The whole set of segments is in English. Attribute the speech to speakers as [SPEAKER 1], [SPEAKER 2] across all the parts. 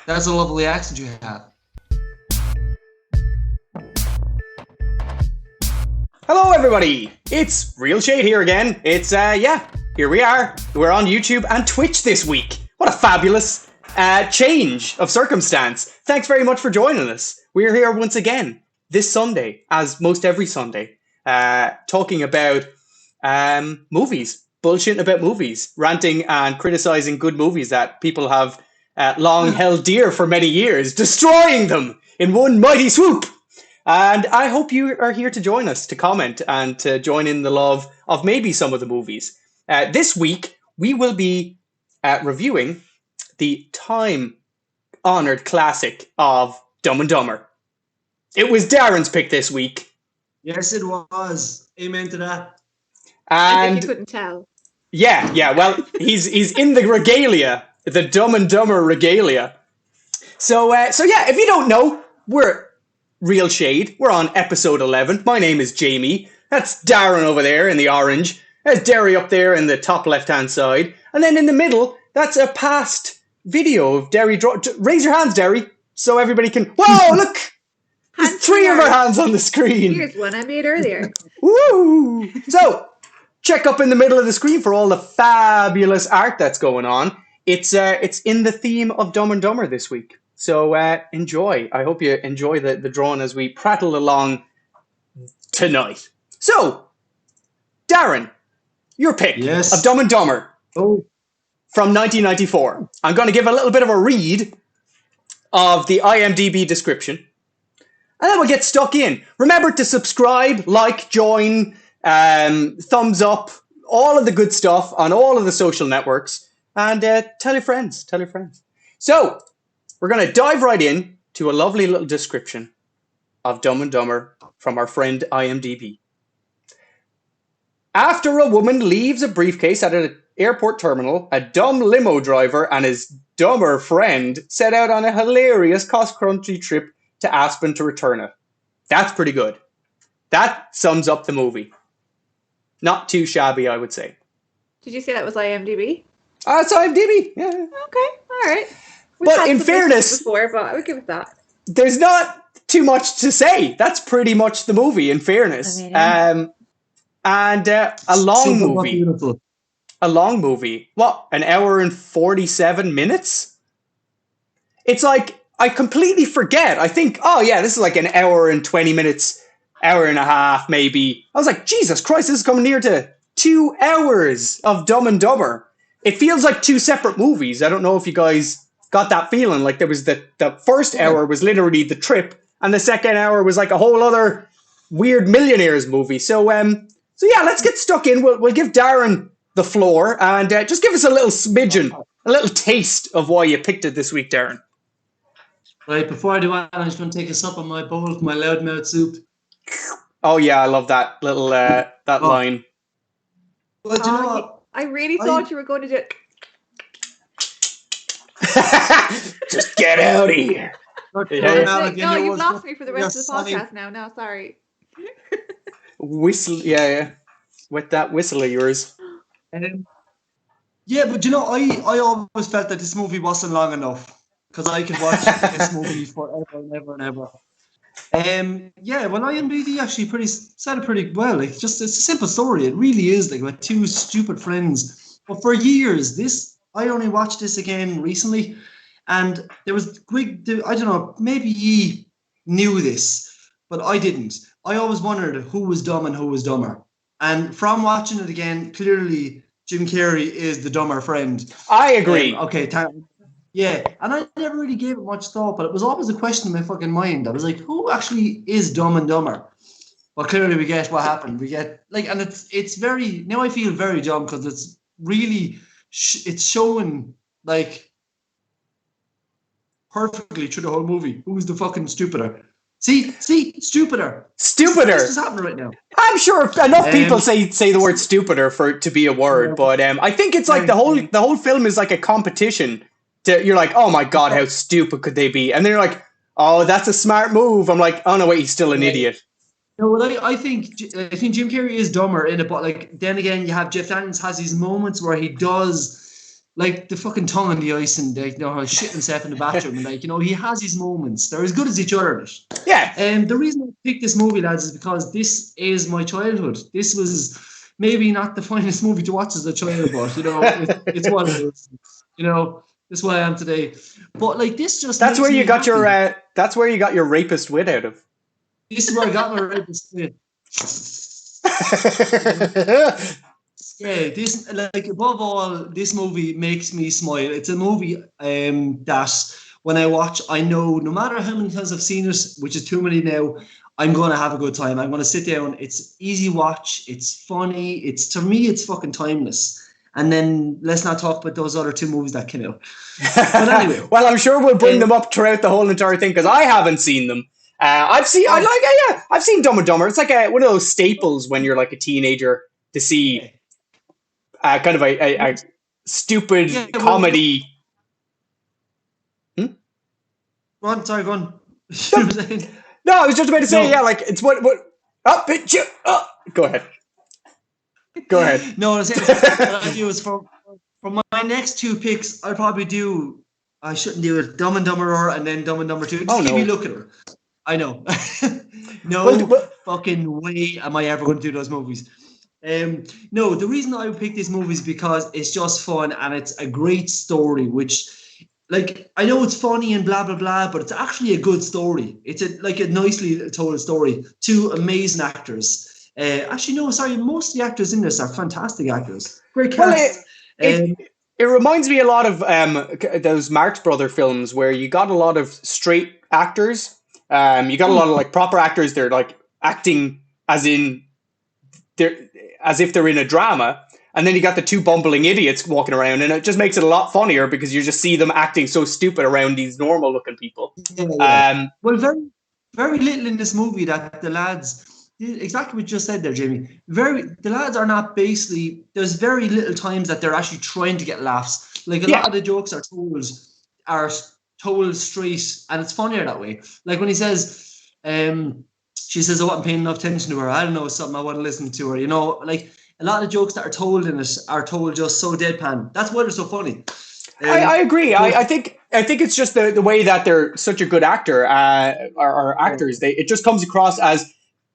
[SPEAKER 1] That's a lovely accent you have.
[SPEAKER 2] Hello, everybody. It's Real Shade here again. It's, here we are. We're on YouTube and Twitch this week. What a fabulous change of circumstance. Thanks very much for joining us. We're here once again this Sunday, as most every Sunday, talking about movies, bullshitting about movies, ranting and criticizing good movies that people have long held dear for many years, destroying them in one mighty swoop. And I hope you are here to join us, to comment and to join in the love of maybe some of the movies. This week, we will be reviewing the time-honored classic of Dumb and Dumber. It was Darren's pick this week.
[SPEAKER 1] Yes, it was. Amen to that.
[SPEAKER 2] And
[SPEAKER 3] if you couldn't tell.
[SPEAKER 2] Yeah. Well, he's in the regalia, the Dumb and Dumber regalia. So yeah, if you don't know, we're Real Shade. We're on episode 11. My name is Jamie. That's Darren over there in the orange. There's Derry up there in the top left-hand side. And then in the middle, that's a past video of Derry. Raise your hands, Derry, so everybody can... Whoa, look! There's three of our hands on the screen.
[SPEAKER 3] Here's one I made earlier.
[SPEAKER 2] Woo! So, check up in the middle of the screen for all the fabulous art that's going on. It's in the theme of Dumb and Dumber this week. So enjoy. I hope you enjoy the drawing as we prattle along tonight. So, Darren, your pick of Dumb and Dumber from 1994. I'm going to give a little bit of a read of the IMDb description, and then we'll get stuck in. Remember to subscribe, like, join, thumbs up, all of the good stuff on all of the social networks, and tell your friends. So, we're going to dive right in to a lovely little description of Dumb and Dumber from our friend IMDb. After a woman leaves a briefcase at an airport terminal, a dumb limo driver and his dumber friend set out on a hilarious cross-country trip to Aspen to return it. That's pretty good. That sums up the movie. Not too shabby, I would say.
[SPEAKER 3] Did you say that was IMDb?
[SPEAKER 2] It's IMDb, yeah.
[SPEAKER 3] Okay, all right.
[SPEAKER 2] But in fairness,
[SPEAKER 3] before, but I would give it that.
[SPEAKER 2] There's not too much to say. That's pretty much the movie, in fairness. And a long movie. Beautiful. A long movie. What, an hour and 47 minutes? It's like, I completely forget. I think, oh yeah, this is like an hour and 20 minutes, hour and a half maybe. I was like, Jesus Christ, this is coming near to 2 hours of Dumb and Dumber. It feels like two separate movies. I don't know if you guys got that feeling. Like there was the first hour was literally the trip, and the second hour was like a whole other weird millionaires movie. So yeah, let's get stuck in. We'll give Darren the floor and just give us a little smidgen, a little taste of why you picked it this week, Darren.
[SPEAKER 1] Right, before I do that, I'm just going to take a sup on my bowl of my loudmouth soup.
[SPEAKER 2] Oh yeah, I love that little that line.
[SPEAKER 1] Well, do you know what?
[SPEAKER 3] I really thought you were going to do.
[SPEAKER 2] Just get out of here.
[SPEAKER 3] No, you've lost me for the rest of the podcast now. No, sorry.
[SPEAKER 2] Whistle, yeah. With that whistle of yours.
[SPEAKER 1] Yeah, but you know, I always felt that this movie wasn't long enough because I could watch this movie forever and ever and ever. Yeah, well, IMDb actually said it pretty well. Like, it's a simple story. It really is like with two stupid friends. But for years, I only watched this again recently, and there was I don't know, maybe ye knew this, but I didn't. I always wondered who was dumb and who was dumber. And from watching it again, clearly Jim Carrey is the dumber friend.
[SPEAKER 2] I agree.
[SPEAKER 1] Yeah, and I never really gave it much thought, but it was always a question in my fucking mind. I was like, who actually is Dumb and Dumber? Well, clearly we get what happened. We get, like, and it's very, now I feel very dumb because it's really, it's showing, like, perfectly through the whole movie. Who's the fucking stupider? See, stupider.
[SPEAKER 2] Stupider.
[SPEAKER 1] This is happening right now.
[SPEAKER 2] I'm sure enough people say the word stupider for it to be a word, but I think it's like the whole film is like a competition. You're like, oh my God, how stupid could they be? And then you're like, oh, that's a smart move. I'm like, oh no, wait, he's still an idiot.
[SPEAKER 1] No, well, I think Jim Carrey is dumber in it, but like then again, you have Jeff Daniels has these moments where he does like the fucking tongue on the ice and like, you know, shit himself in the bathroom and like, you know, he has his moments. They're as good as each other.
[SPEAKER 2] Yeah.
[SPEAKER 1] And the reason I picked this movie, lads, is because this is my childhood. This was maybe not the finest movie to watch as a child, but you know, it's what it is. You know, that's why I am today. But like this just
[SPEAKER 2] that's where you got
[SPEAKER 1] happy.
[SPEAKER 2] your that's where you got your rapist wit out of.
[SPEAKER 1] This is where I got my rapist wit. Yeah, this like above all, this movie makes me smile. It's a movie that when I watch, I know no matter how many times I've seen it, which is too many now, I'm going to have a good time. I'm going to sit down. It's easy watch. It's funny. It's to me, it's fucking timeless. And then let's not talk about those other 2 movies that came out. But anyway,
[SPEAKER 2] well, I'm sure we'll bring them up throughout the whole entire thing because I haven't seen them. I've seen Dumb and Dumber. It's like one of those staples when you're like a teenager to see kind of a stupid comedy.
[SPEAKER 1] Go on, sorry, go on.
[SPEAKER 2] No, I was just about to say, like it's what go ahead. Go ahead.
[SPEAKER 1] No, what I do is for my next 2 picks, I'll probably do. I shouldn't do it. Dumb and Dumber and then Dumb and Dumber 2. Just give me a look at her. I know. Fucking way am I ever going to do those movies. No, the reason I would pick this movie is because it's just fun and it's a great story, which, like, I know it's funny and blah, blah, blah, but it's actually a good story. It's a nicely told story. 2 amazing actors. Actually, no, sorry, most of the actors in this are fantastic actors. Great cast.
[SPEAKER 2] It reminds me a lot of those Marx Brother films where you got a lot of straight actors. You got a lot of like proper actors. They're like acting as if they're in a drama, and then you got the 2 bumbling idiots walking around, and it just makes it a lot funnier because you just see them acting so stupid around these normal looking people.
[SPEAKER 1] Yeah. Well, very, very little in this movie that the lads. Exactly what you just said there, Jamie. The lads are not basically. There's very little times that they're actually trying to get laughs. Like a lot of the jokes are told straight, and it's funnier that way. Like when he says, she says, "I wasn't paying enough attention to her. I don't know, something I wasn't listening to her." You know, like a lot of jokes that are told in it are told just so deadpan. That's why they're so funny.
[SPEAKER 2] I agree. I think it's just the way that they're such a good actor or actors. It just comes across as.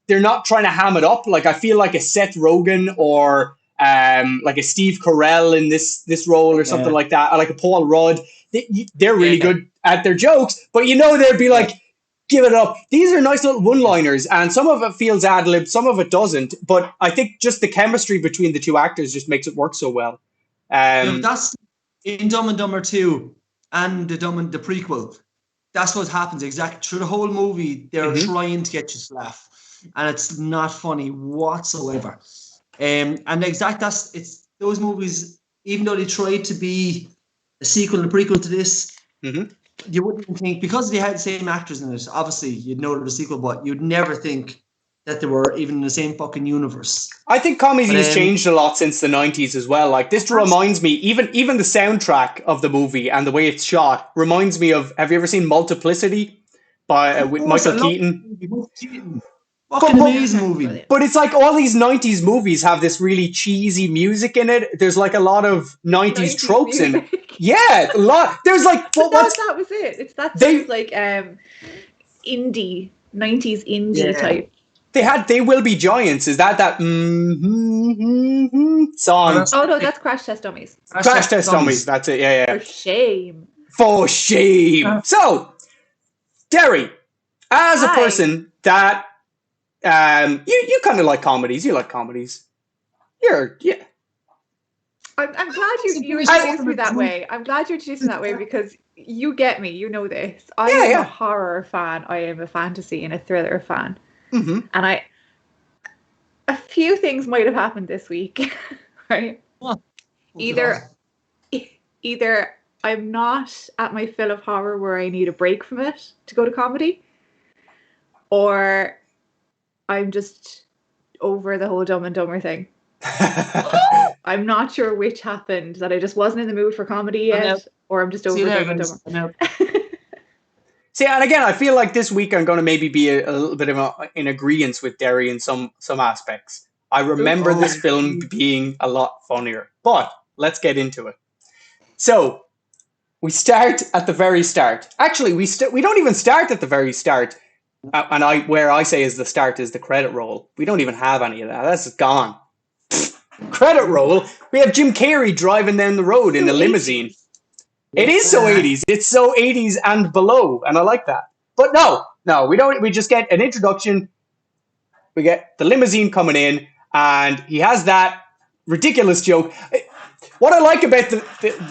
[SPEAKER 2] They're not trying to ham it up. Like I feel like a Seth Rogen or like a Steve Carell in this role or something like that, or like a Paul Rudd. They're really good at their jokes, but you know they'd be like, give it up. These are nice little one-liners, and some of it feels ad-lib, some of it doesn't. But I think just the chemistry between the 2 actors just makes it work so well.
[SPEAKER 1] That's in Dumb and Dumber 2 and the prequel. That's what happens exactly through the whole movie. They're trying to get you to laugh. And it's not funny whatsoever. It's those movies, even though they tried to be a sequel and a prequel to this, you wouldn't even think, because they had the same actors in it, obviously you'd know they're a sequel, but you'd never think that they were even in the same fucking universe.
[SPEAKER 2] I think comedy has changed a lot since the 90s as well. Like this reminds me, even the soundtrack of the movie and the way it's shot reminds me of, have you ever seen Multiplicity with Michael Keaton?
[SPEAKER 1] Fucking amazing movie.
[SPEAKER 2] But it's like all these 90s movies have this really cheesy music in it. There's like a lot of 90s tropes in it. Yeah, a lot. There's like...
[SPEAKER 3] that was it. It's that sounds like indie, 90s indie type.
[SPEAKER 2] They Will Be Giants. Is that song?
[SPEAKER 3] Oh no, that's Crash Test Dummies.
[SPEAKER 2] Crash Test Dummies. That's it, yeah. For shame. So, Derry, as a person that... you kind of like comedies. You like comedies. I'm
[SPEAKER 3] glad you introduced me that way. I'm glad you introduced me that way because you get me. You know this. I am a horror fan. I am a fantasy and a thriller fan. And a few things might have happened this week, right? Either I'm not at my fill of horror where I need a break from it to go to comedy, or I'm just over the whole Dumb and Dumber thing. I'm not sure which happened, that I just wasn't in the mood for comedy yet, or I'm just over Dumb and Dumber.
[SPEAKER 2] See, and again, I feel like this week I'm going to maybe be a little bit in agreement with Derry in some aspects. I remember this film being a lot funnier, but let's get into it. So we start at the very start. Actually, we don't even start at the very start. And where I say is the start is the credit roll. We don't even have any of that. That's gone. Credit roll. We have Jim Carrey driving down the road in a limousine. It is so 80s. It's so 80s and below, and I like that. But no, we don't. We just get an introduction. We get the limousine coming in, and he has that ridiculous joke. What I like about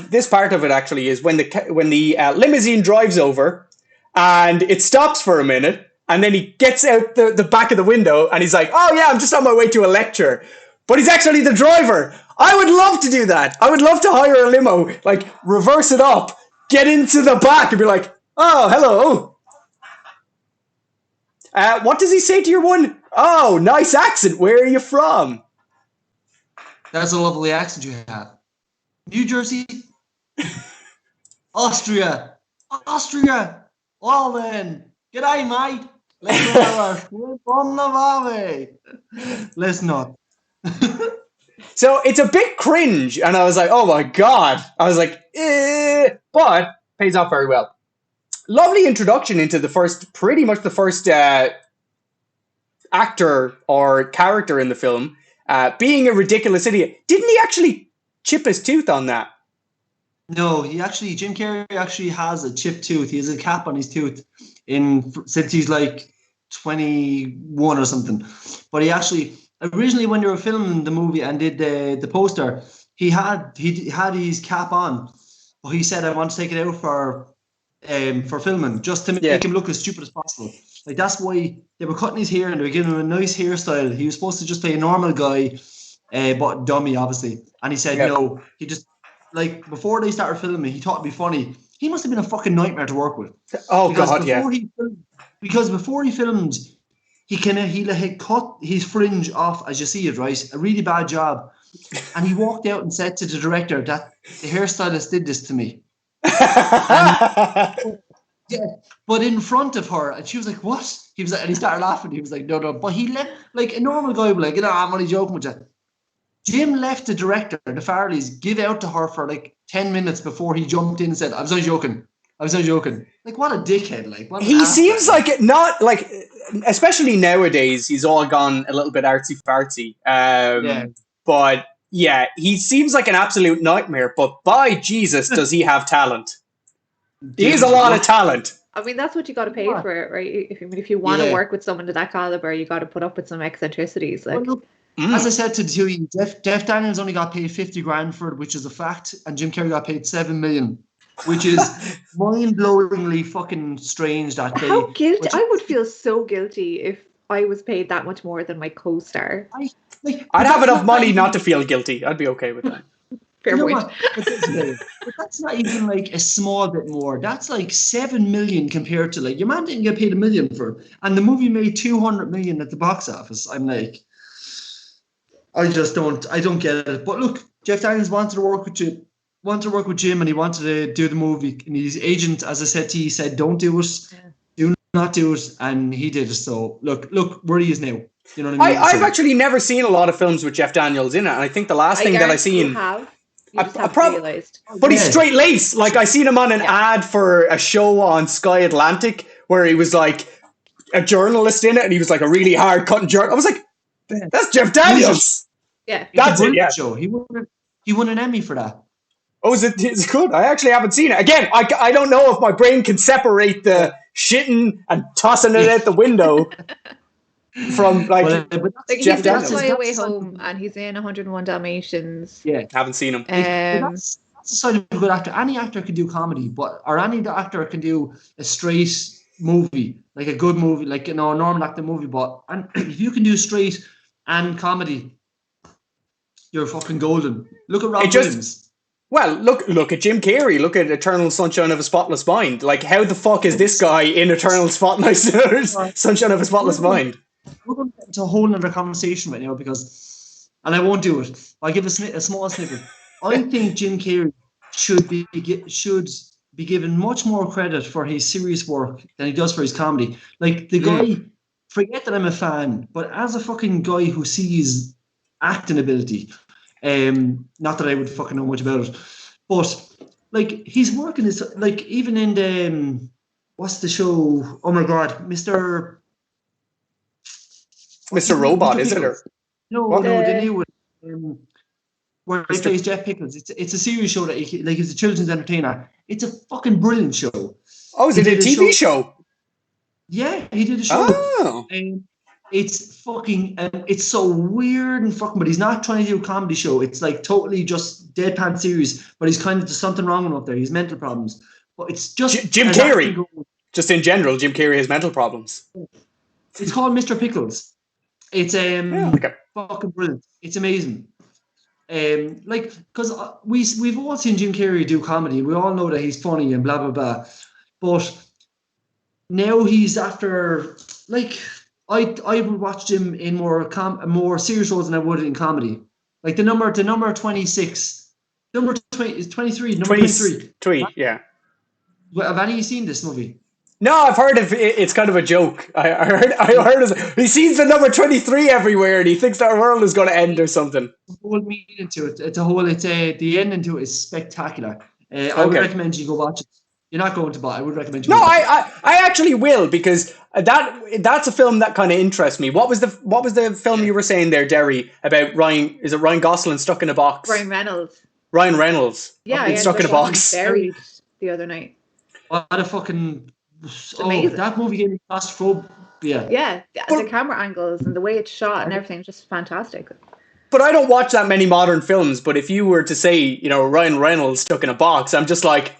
[SPEAKER 2] this part of it actually is when the limousine drives over, and it stops for a minute, and then he gets out the back of the window, and he's like, "Oh yeah, I'm just on my way to a lecture," but he's actually the driver. I would love to do that. I would love to hire a limo, like reverse it up, get into the back, and be like, "Oh, hello. What does he say to your one? Oh, nice accent. Where are you from?"
[SPEAKER 1] That's a lovely accent you have. New Jersey? Austria. Well then. G'day, mate. Let's not.
[SPEAKER 2] So it's a bit cringe, and I was like, oh my god. I was like, but pays off very well. Lovely introduction into pretty much the first actor or character in the film, being a ridiculous idiot. Didn't he actually chip his tooth on that?
[SPEAKER 1] No, Jim Carrey actually has a chipped tooth. He has a cap on his tooth since he's like 21 or something. But he actually, originally when they were filming the movie and did the poster, he had his cap on. But he said, I want to take it out for filming, just to make him look as stupid as possible. Like, that's why they were cutting his hair and they were giving him a nice hairstyle. He was supposed to just play a normal guy, but dummy, obviously. And he said no. He just, like, before they started filming, he thought it'd be funny. He must have been a fucking nightmare to work with.
[SPEAKER 2] Oh, God, yeah.
[SPEAKER 1] Because before he filmed, he had cut his fringe off, as you see it, right? A really bad job. And he walked out and said to the director that the hairstylist did this to me. Yeah, but in front of her, and she was like, "What?" He was like, and he started laughing. He was like, "No." But he left, like a normal guy, would be like, I'm only joking with you. Jim let the director, the Farrellys, give out to her for like 10 minutes before he jumped in and said, I was only joking. Like, what a dickhead! Like,
[SPEAKER 2] he seems like it, not like, especially nowadays, he's all gone a little bit artsy fartsy. But yeah, he seems like an absolute nightmare. But by Jesus, does he have talent? He has a lot of talent.
[SPEAKER 3] I mean, that's what you got to pay for it, right? If you want to work with someone of that caliber, you got to put up with some eccentricities. Like,
[SPEAKER 1] well, look, as I said to the two of you, Jeff Daniels only got paid 50 grand for it, which is a fact, and Jim Carrey got paid 7 million, which is mind-blowingly fucking strange. That day.
[SPEAKER 3] How guilty! I would feel so guilty if I was paid that much more than my co-star.
[SPEAKER 2] I'd have enough money not to feel guilty. I'd be okay with that.
[SPEAKER 3] Fair point.
[SPEAKER 1] But that's not even like a small bit more. That's like 7 million compared to, like, your man didn't get paid $1 million for it, and the movie made 200 million at the box office. I'm like, I don't get it. But look, Jeff Daniels wanted to work with Jim, and he wanted to do the movie. And his agent, as I said to you, said, "Don't do it, do not do it," and he did it. So look where he is now. You know what I mean?
[SPEAKER 2] I've actually never seen a lot of films with Jeff Daniels in it, and I think the last thing that I seen.
[SPEAKER 3] You just have realized.
[SPEAKER 2] But he's straight laced. Like, I seen him on an ad for a show on Sky Atlantic where he was like a journalist in it, and he was like a really hard cutting journalist. I was like, that's Jeff Daniels.
[SPEAKER 3] Yeah,
[SPEAKER 2] that's it. Yeah,
[SPEAKER 1] show. He won an Emmy for that.
[SPEAKER 2] Oh, is it? It's good. I actually haven't seen it. Again, I don't know if my brain can separate the shitting and tossing it out the window. From like Jeff
[SPEAKER 3] Daniels. He's in Way Home, and he's in 101 Dalmatians.
[SPEAKER 1] Yeah,
[SPEAKER 2] haven't seen him.
[SPEAKER 1] That's the side of a good actor. Any actor can do comedy, or any actor can do a straight movie, like a good movie, like, a normal actor movie. But if you can do straight and comedy, you're fucking golden. Look at Rob Williams.
[SPEAKER 2] Well, look at Jim Carrey. Look at Eternal Sunshine of a Spotless Mind. Like, how the fuck is this guy in Eternal Sunshine of a Spotless Mind?
[SPEAKER 1] We're going to get into a whole other conversation right now and I won't do it. I'll give a small snippet. I think Jim Carrey should be given much more credit for his serious work than he does for his comedy. Like, the guy, forget that I'm a fan, but as a fucking guy who sees acting ability, not that I would fucking know much about it, but like he's working his like even in the what's the show? Oh my god, Mr.
[SPEAKER 2] Robot, is it?
[SPEAKER 1] Pickles.
[SPEAKER 2] Or
[SPEAKER 1] No, the new one. Where he
[SPEAKER 2] Mr.
[SPEAKER 1] plays Jeff Pickles. It's a series show that like it's a children's entertainer. It's a fucking brilliant show.
[SPEAKER 2] oh, is it a TV show?
[SPEAKER 1] Yeah, he did a show.
[SPEAKER 2] Oh.
[SPEAKER 1] It's fucking it's so weird and fucking, but he's not trying to do a comedy show. It's like totally just deadpan serious, but he's kind of there's something wrong with him up there. He's mental problems. But it's just
[SPEAKER 2] Jim Carrey. Just in general, Jim Carrey has mental problems.
[SPEAKER 1] It's called Mr. Pickles. It's
[SPEAKER 2] okay.
[SPEAKER 1] fucking brilliant. It's amazing. Like because we've all seen Jim Carrey do comedy. We all know that he's funny and blah blah blah. But now he's after like I would watch him in more serious roles than I would in comedy. Like the number 26, number 20 is 23, number 23.
[SPEAKER 2] Yeah.
[SPEAKER 1] Have any of you seen this movie?
[SPEAKER 2] No, I've heard of it. It's kind of a joke. I heard he sees the number 23 everywhere and he thinks that our world is going to end or something.
[SPEAKER 1] The whole meaning to it. The ending to it is spectacular. I would recommend you go watch it. You're not going to buy. I would recommend you.
[SPEAKER 2] No, I actually will, because that's a film that kind of interests me. What was the film you were saying there, Derry, about Ryan? Is it Ryan Gosling stuck in a box?
[SPEAKER 3] Ryan Reynolds.
[SPEAKER 2] Ryan Reynolds.
[SPEAKER 3] Yeah,
[SPEAKER 2] stuck in a box.
[SPEAKER 3] Buried the other night.
[SPEAKER 1] What a fucking that movie gave me claustrophobia.
[SPEAKER 3] Yeah, the camera angles and the way it's shot and everything is just fantastic.
[SPEAKER 2] But I don't watch that many modern films. But if you were to say, Ryan Reynolds stuck in a box, I'm just like,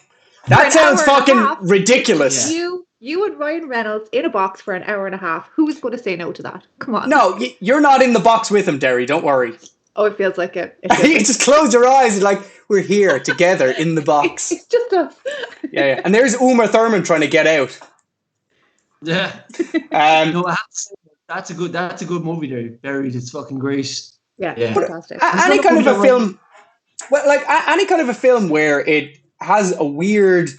[SPEAKER 2] that sounds fucking ridiculous.
[SPEAKER 3] Yeah. You and Ryan Reynolds in a box for an hour and a half. Who's going to say no to that? Come on.
[SPEAKER 2] No, you're not in the box with him, Derry. Don't worry.
[SPEAKER 3] Oh, it feels like it.
[SPEAKER 2] You just close your eyes and like, we're here together in the box.
[SPEAKER 3] It's just us.
[SPEAKER 2] Yeah. And there's Uma Thurman trying to get out.
[SPEAKER 1] Yeah. No, I have to say, that's a good movie there. Buried. It's fucking great.
[SPEAKER 3] Yeah. Fantastic.
[SPEAKER 2] Any kind of a film, any kind of a film where it has a weird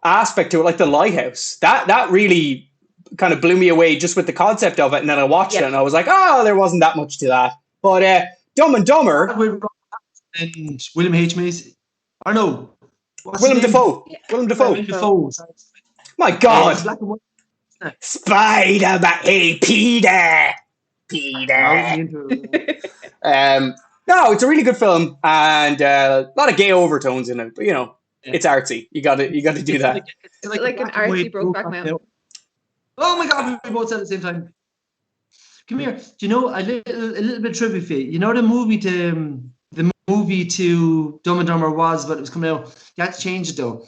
[SPEAKER 2] aspect to it, like The Lighthouse. That really kind of blew me away just with the concept of it, and then I watched it and I was like, there wasn't that much to that. But Dumb and Dumber
[SPEAKER 1] and William H. Macy. I know.
[SPEAKER 2] Willem Dafoe.
[SPEAKER 3] Yeah.
[SPEAKER 2] Willem Dafoe.
[SPEAKER 1] Dafoe.
[SPEAKER 2] My God.
[SPEAKER 1] Black and white.
[SPEAKER 2] Spider-Man. Hey, Peter. No, it's a really good film, and a lot of gay overtones in it. But it's artsy. You got to do that.
[SPEAKER 3] It's like an artsy Brokeback Mountain.
[SPEAKER 1] Oh my God, we both said at the same time. Come here. Do you know a little bit of trivia for you? You know the movie to Dumb and Dumber was, but it was coming out. You had to change it though.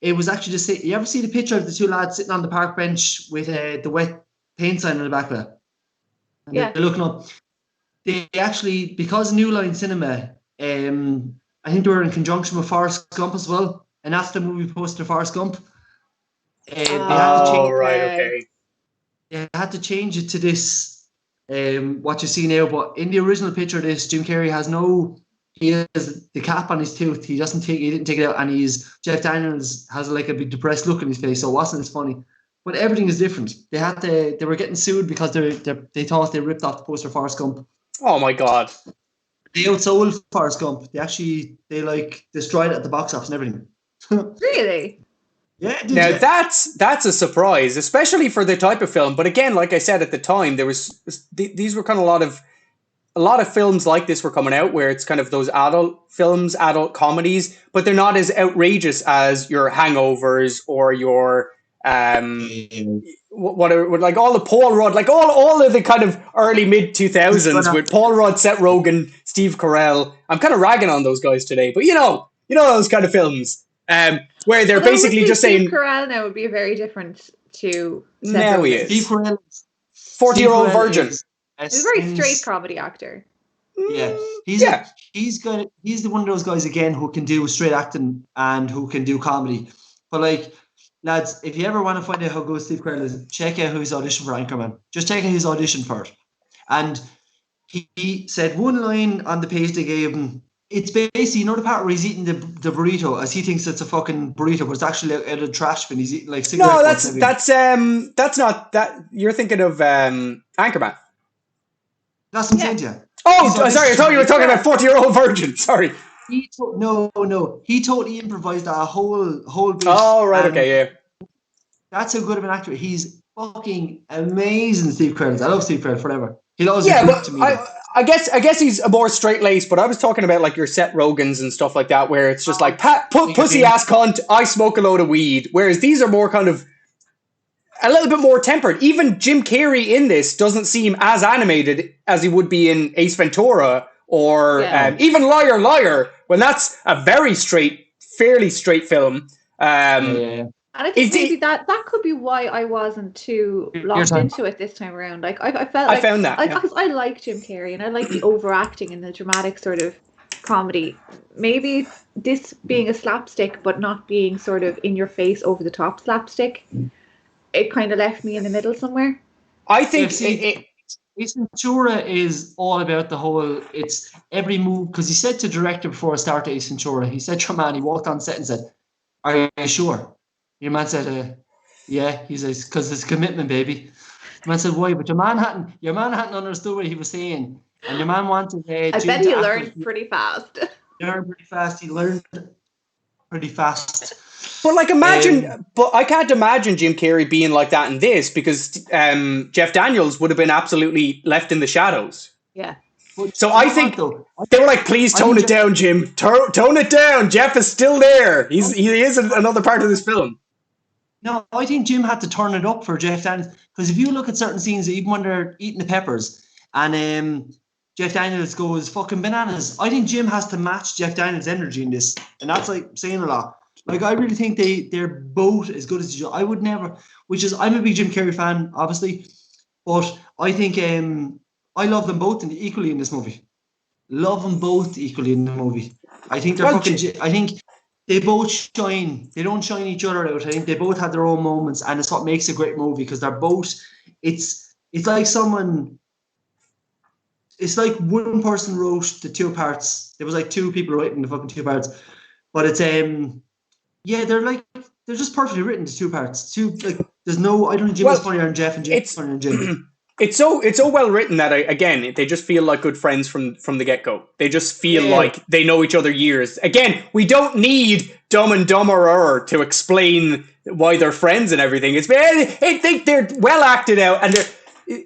[SPEAKER 1] It was actually just. You ever see the picture of the two lads sitting on the park bench with the wet paint sign on the back of it? And they're looking up. They actually, because New Line Cinema, I think they were in conjunction with Forrest Gump as well, and that's the movie poster Forrest Gump. They had to change it to this, what you see now. But in the original picture of this, Jim Carrey he has the cap on his tooth. He didn't take it out, and Jeff Daniels has like a big depressed look on his face, so it wasn't as funny. But everything is different. They were getting sued because they thought they ripped off the poster of Forrest Gump.
[SPEAKER 2] Oh my God.
[SPEAKER 1] They outsold Forrest Gump. They like destroyed it at the box office and everything.
[SPEAKER 3] Really?
[SPEAKER 1] Yeah.
[SPEAKER 2] Now that's a surprise, especially for the type of film. But again, like I said at the time, these were kind of a lot of films like this were coming out where it's kind of those adult films, adult comedies, but they're not as outrageous as your Hangovers or your whatever, like all the Paul Rudd, like all of the kind of early mid 2000s with Paul Rudd, Seth Rogen, Steve Carell. I'm kind of ragging on those guys today, but you know those kind of films where they're basically just saying
[SPEAKER 3] Steve Carell now would be very different to Seth
[SPEAKER 2] now
[SPEAKER 3] Rogen.
[SPEAKER 2] he is
[SPEAKER 1] Steve Carell,
[SPEAKER 2] 40-year-old virgin.
[SPEAKER 3] He's a very straight comedy actor.
[SPEAKER 1] Yeah, he's the one of those guys again who can do straight acting and who can do comedy. But like, lads, if you ever want to find out how good Steve Carell is, check out his audition for Anchorman. Just check out his audition for it. And he said one line on the page they gave him. It's basically, the part where he's eating the burrito as he thinks it's a fucking burrito, but it's actually out of the trash bin. He's eating like cigarette butts.
[SPEAKER 2] No, that's not that. You're thinking of Anchorman.
[SPEAKER 1] That's what I'm saying to you.
[SPEAKER 2] Oh, sorry, I thought you were talking about 40-year-old virgin. Sorry.
[SPEAKER 1] He totally improvised that whole bit.
[SPEAKER 2] Oh, right,
[SPEAKER 1] and
[SPEAKER 2] okay, yeah.
[SPEAKER 1] That's how good of an actor. He's fucking amazing, Steve Credits. I love Steve Credits forever. He'll always be
[SPEAKER 2] Yeah,
[SPEAKER 1] good
[SPEAKER 2] but
[SPEAKER 1] to me, though.
[SPEAKER 2] I guess he's a more straight laced. But I was talking about like your Seth Rogans and stuff like that, where it's just like pussy ass cunt. I smoke a load of weed. Whereas these are more kind of a little bit more tempered. Even Jim Carrey in this doesn't seem as animated as he would be in Ace Ventura or
[SPEAKER 3] Yeah.
[SPEAKER 2] even Liar Liar, when that's a very fairly straight film.
[SPEAKER 1] Yeah.
[SPEAKER 3] And I think maybe that could be why I wasn't too locked into it this time around. Like I felt like
[SPEAKER 2] I found that
[SPEAKER 3] because I like Jim Carrey and I like the overacting and the dramatic sort of comedy. Maybe this being a slapstick, but not being sort of in your face, over the top slapstick, it kind of left me in the middle somewhere.
[SPEAKER 2] I think
[SPEAKER 1] Ace Ventura is all about the whole. It's every move, because he said to the director before I started Ace Ventura, he said to a man, he walked on set and said, "Are you sure?" Your man said, "Yeah." He says, "Because it's commitment, baby." The man said, "Why?" But your man hadn't understood what he was saying, and your man wanted.
[SPEAKER 3] I bet he learned pretty fast.
[SPEAKER 1] He learned pretty fast. He learned pretty fast.
[SPEAKER 2] But like, imagine, but I can't imagine Jim Carrey being like that in this, because Jeff Daniels would have been absolutely left in the shadows.
[SPEAKER 3] Yeah.
[SPEAKER 2] So I think they were like, "Please tone it down, Jim. Tone it down. Jeff is still there. He is another part of this film."
[SPEAKER 1] No, I think Jim had to turn it up for Jeff Daniels, because if you look at certain scenes, even when they're eating the peppers, and Jeff Daniels goes fucking bananas, I think Jim has to match Jeff Daniels' energy in this, and that's like saying a lot. Like, I really think they're both as good as each other. I would never, I'm a big Jim Carrey fan, obviously, but I think I love them both equally in this movie. Love them both equally in the movie. I think they're I think they both shine. They don't shine each other out. I think they both have their own moments, and it's what makes a great movie, because they're both. It's like someone. It's like one person wrote the two parts. There was like two people writing the fucking two parts, but it's they're just perfectly written, the two parts. There's no. I don't think Jim is funnier than Jeff, and Jeff is funnier than Jim.
[SPEAKER 2] It's so well written that again they just feel like good friends from the get go. They just feel like they know each other years. Again, we don't need Dumb and Dumberer to explain why they're friends and everything. I think they're well acted out, and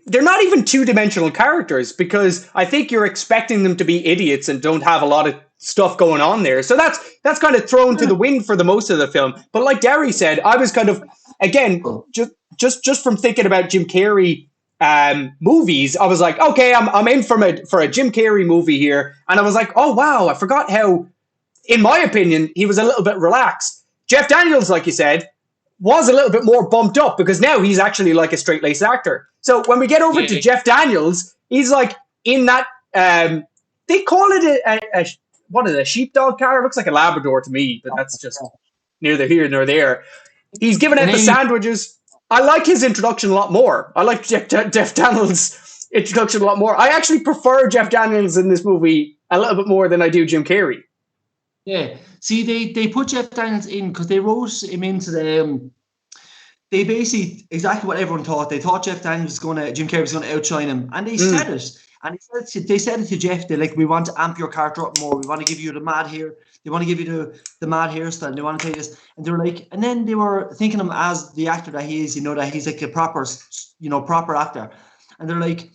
[SPEAKER 2] they're not even two-dimensional characters, because I think you're expecting them to be idiots and don't have a lot of stuff going on there. So that's kind of thrown to the wind for the most of the film. But like Darry said, I was kind of, again, just from thinking about Jim Carrey movies, I was like, okay, I'm in for a Jim Carrey movie here, and I was like, oh wow, I forgot how, in my opinion, he was a little bit relaxed. Jeff Daniels, like you said, was a little bit more bumped up, because now he's actually like a straight-laced actor. So when we get over to Jeff Daniels, he's like in that they call it a sheepdog car. It looks like a Labrador to me, but that's just neither here nor there. He's giving out the sandwiches. I like his introduction a lot more. I like Jeff Daniels' introduction a lot more. I actually prefer Jeff Daniels in this movie a little bit more than I do Jim Carrey.
[SPEAKER 1] Yeah. See, they put Jeff Daniels in because they wrote him into the. They basically exactly what everyone thought. They thought Jeff Daniels Jim Carrey was going to outshine him, and they said it. And they said it to Jeff. They're like, "We want to amp your character up more. We want to give you the mad hair. They want to give you the mad hairstyle. They want to tell you this." And they were like, and then they were thinking of him as the actor that he is. That he's like a proper actor. And they're like,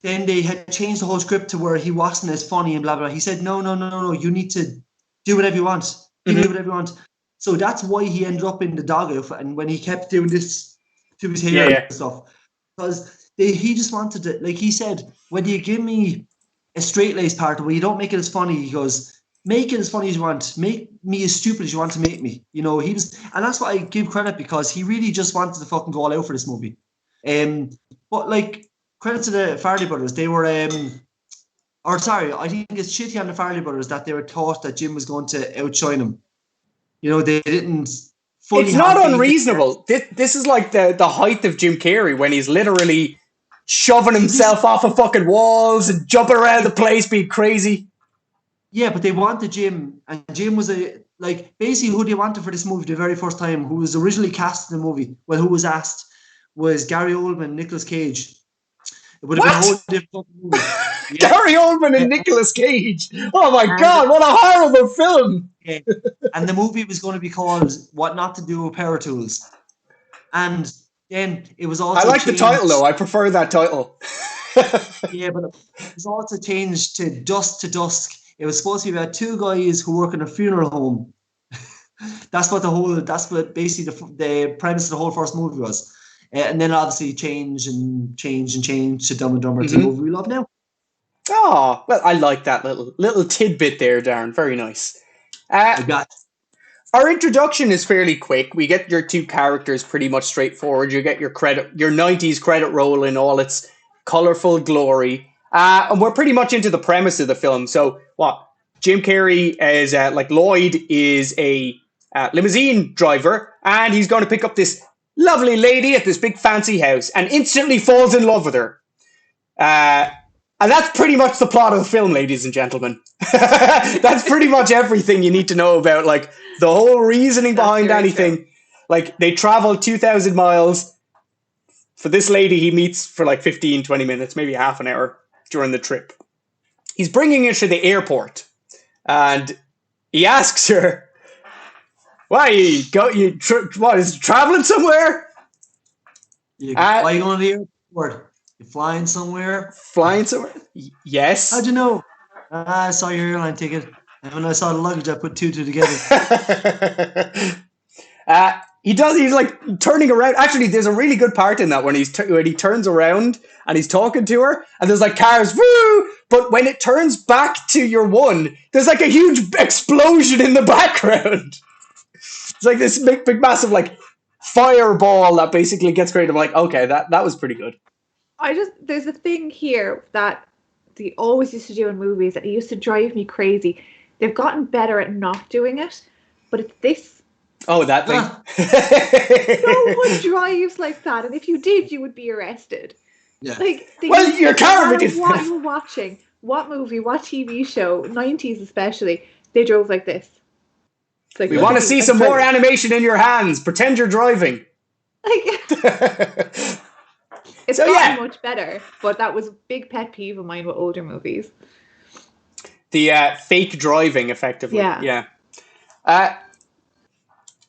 [SPEAKER 1] then they had changed the whole script to where he wasn't as funny and blah blah. He said, "No. You need to do whatever you want. Do whatever you want." So that's why he ended up in the dog outfit, and when he kept doing this to his hair and stuff, because he just wanted to, like he said, when you give me a straight-laced part where you don't make it as funny, he goes, make it as funny as you want, make me as stupid as you want to make me. He was, and that's what I give credit, because he really just wanted to fucking go all out for this movie. But like, credit to the Farrelly brothers, they were, I think it's shitty on the Farrelly brothers that they were taught that Jim was going to outshine him. They didn't fully.
[SPEAKER 2] It's not unreasonable. This is like the height of Jim Carrey, when he's literally shoving himself off of fucking walls and jumping around the place, being crazy.
[SPEAKER 1] Yeah, but they wanted Jim, and Jim was basically who they wanted for this movie the very first time, who was originally cast in the movie. Well, who was asked was Gary Oldman, Nicolas Cage. It would have been a whole different movie. Yeah.
[SPEAKER 2] Gary Oldman and Nicolas Cage. Oh my
[SPEAKER 1] And-
[SPEAKER 2] God, what a horrible film.
[SPEAKER 1] Yeah. And the movie was going to be called What Not to Do with Power Tools. And then it was also
[SPEAKER 2] I like the
[SPEAKER 1] changed-
[SPEAKER 2] title though. I prefer that title.
[SPEAKER 1] Yeah, but it was also changed to Dusk to Dusk. It was supposed to be about two guys who work in a funeral home. That's what basically the premise of the whole first movie was. And then obviously change to Dumb and Dumber to the movie we love now.
[SPEAKER 2] Oh, well, I like that little tidbit there, Darren. Very nice.
[SPEAKER 1] I got
[SPEAKER 2] Our introduction is fairly quick. We get your two characters pretty much straightforward. You get your 90s credit roll in all its colorful glory. And we're pretty much into the premise of the film. So what? Jim Carrey is Lloyd is a limousine driver, and he's going to pick up this lovely lady at this big fancy house and instantly falls in love with her. And that's pretty much the plot of the film, ladies and gentlemen. That's pretty much everything you need to know about, like, the whole reasoning behind anything. True. Like, they travel 2,000 miles for this lady he meets for like 15, 20 minutes, maybe half an hour during the trip. He's bringing her to the airport, and he asks her, "Why what is traveling somewhere?
[SPEAKER 1] Why are you going to the airport? You flying somewhere?
[SPEAKER 2] Flying somewhere? Yes."
[SPEAKER 1] How'd you know? I saw your airline ticket, and when I saw the luggage, I put two together.
[SPEAKER 2] He's like turning around. Actually, there's a really good part in that when he turns around and he's talking to her, and there's like cars, woo! But when it turns back to your one, there's like a huge explosion in the background. It's like this big massive like fireball that basically gets created. I'm like, okay, that was pretty good.
[SPEAKER 3] There's a thing here that they always used to do in movies that it used to drive me crazy. They've gotten better at not doing it, but it's this.
[SPEAKER 2] Oh, that thing.
[SPEAKER 3] No one drives like that, and if you did, you would be arrested.
[SPEAKER 1] Yeah.
[SPEAKER 3] Like,
[SPEAKER 2] your car would.
[SPEAKER 3] What you were watching, what movie, what TV show, 90s especially, they drove like this. Like,
[SPEAKER 2] we want to see some more animation in your hands. Pretend you're driving.
[SPEAKER 3] Like, it's gotten much better, but that was a big pet peeve of mine with older movies.
[SPEAKER 2] The fake driving, effectively.
[SPEAKER 3] Yeah.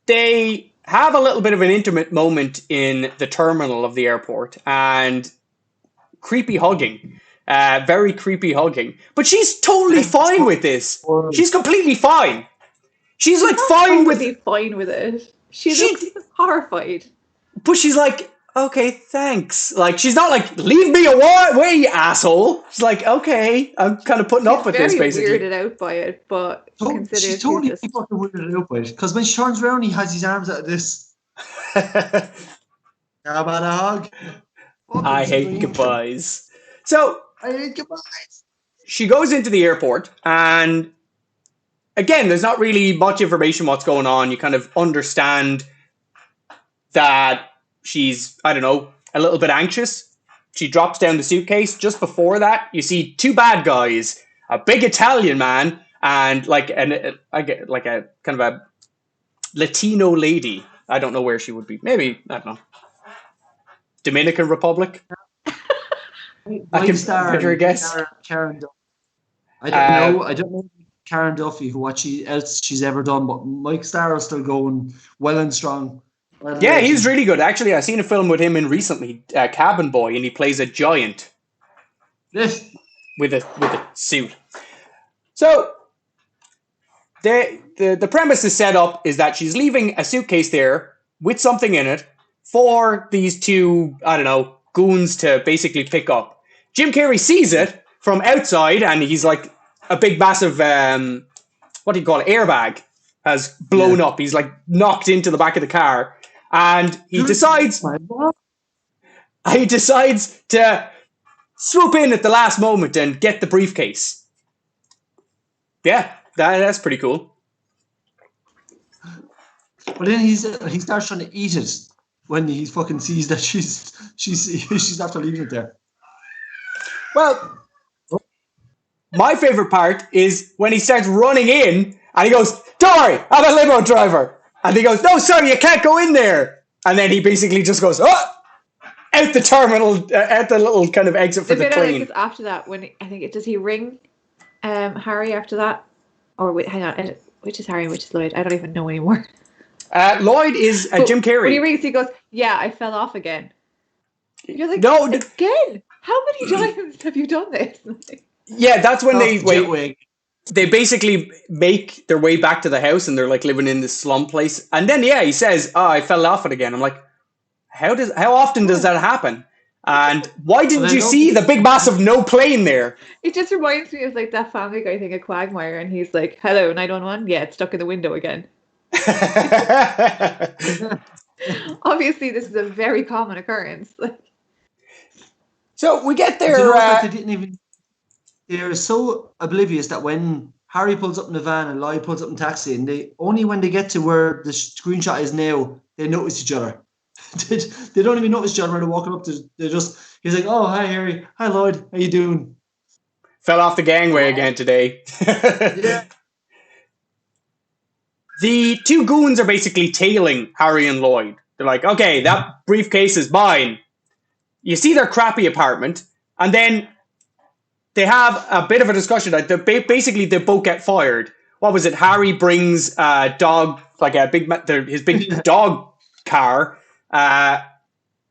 [SPEAKER 2] They have a little bit of an intimate moment in the terminal of the airport, and creepy hugging. Very creepy hugging. But she's totally fine with this. She's completely fine. She's like fine with
[SPEAKER 3] it. She looks horrified.
[SPEAKER 2] But she's like, okay, thanks. Like, she's not like, leave me away, you asshole. She's like, okay, I'm kind of putting up with this, basically.
[SPEAKER 3] She's weirded out by it, but
[SPEAKER 1] she's totally fucking weirded out by it. Because when she turns around, he has his arms out of this. How about a hug?
[SPEAKER 2] I hate goodbyes. So,
[SPEAKER 1] I hate goodbyes.
[SPEAKER 2] She goes into the airport, and again, there's not really much information what's going on. You kind of understand that she's, I don't know, a little bit anxious. She drops down the suitcase. Just before that, you see two bad guys, a big Italian man and like a kind of a Latino lady. I don't know where she would be. Maybe, I don't know, Dominican Republic. I can better guess.
[SPEAKER 1] Karen Duffy. I don't know Karen Duffy, what else she's ever done, but Mike Starr is still going well and strong.
[SPEAKER 2] Yeah, he's really good. Actually, I've seen a film with him in recently, Cabin Boy, and he plays a giant with a suit. So the premise is set up is that she's leaving a suitcase there with something in it for these two, I don't know, goons to basically pick up. Jim Carrey sees it from outside, and he's like a big, massive, what do you call it, airbag has blown up. He's like knocked into the back of the car. And he decides to swoop in at the last moment and get the briefcase. Yeah, that's pretty cool.
[SPEAKER 1] But then he starts trying to eat it when he fucking sees that she's after leaving it there.
[SPEAKER 2] Well, my favorite part is when he starts running in and he goes, "Don't worry, I'm a limo driver." And he goes, "No, sorry, you can't go in there." And then he basically just goes, "Oh!" out the terminal, out the little kind of exit for
[SPEAKER 3] The
[SPEAKER 2] the
[SPEAKER 3] bit I like
[SPEAKER 2] train.
[SPEAKER 3] is after that when I think does he ring Harry after that? Or wait, hang on, which is Harry and which is Lloyd? I don't even know anymore.
[SPEAKER 2] Lloyd is Jim Carrey.
[SPEAKER 3] When he rings, he goes, "Yeah, I fell off again." You're like,
[SPEAKER 2] no,
[SPEAKER 3] again? How many times have you done this?
[SPEAKER 2] Yeah, that's when
[SPEAKER 1] Jetway.
[SPEAKER 2] they basically make their way back to the house and they're like living in this slum place. And then he says, "Oh, I fell off it again." I'm like, how often does that happen? And why didn't you see the big massive no plane there?
[SPEAKER 3] It just reminds me of like that Family Guy thing at Quagmire, and he's like, "Hello, 911. Yeah, it's stuck in the window again." Obviously, this is a very common occurrence.
[SPEAKER 2] So we get there.
[SPEAKER 1] You know, like they didn't even. They're so oblivious that when Harry pulls up in the van and Lloyd pulls up in taxi, and they only when they get to where the screenshot is now, they notice each other. They don't even notice each other when they're walking up. He's like, "Oh, hi Harry, hi Lloyd, how you doing?"
[SPEAKER 2] Fell off the gangway again today.
[SPEAKER 1] Yeah.
[SPEAKER 2] The two goons are basically tailing Harry and Lloyd. They're like, "Okay, that briefcase is mine." You see their crappy apartment, and then they have a bit of a discussion. Like basically, they both get fired. What was it? Harry brings a dog, like his big dog car,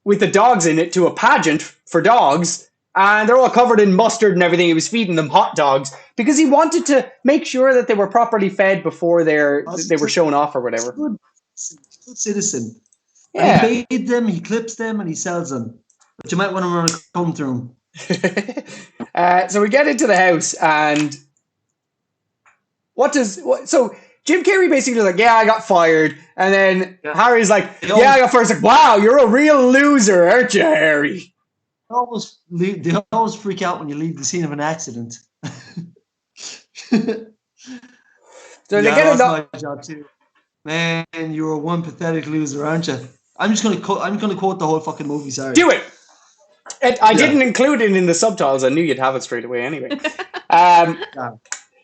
[SPEAKER 2] with the dogs in it to a pageant for dogs, and they're all covered in mustard and everything. He was feeding them hot dogs because he wanted to make sure that they were properly fed before they were shown off or whatever.
[SPEAKER 1] Good citizen.
[SPEAKER 2] Yeah.
[SPEAKER 1] And he paid them, he clips them, and he sells them. But you might want to run a comb through them.
[SPEAKER 2] So we get into the house, and so Jim Carrey basically is like, "Yeah, I got fired," and then Harry's like, "Yeah, I got fired." It's like, "Wow, you're a real loser, aren't you, Harry?"
[SPEAKER 1] They always freak out when you leave the scene of an accident.
[SPEAKER 2] So they get
[SPEAKER 1] my job too. Man, you're one pathetic loser, aren't you? I'm gonna quote the whole fucking movie. Sorry.
[SPEAKER 2] Do it. I didn't include it in the subtitles. I knew you'd have it straight away anyway.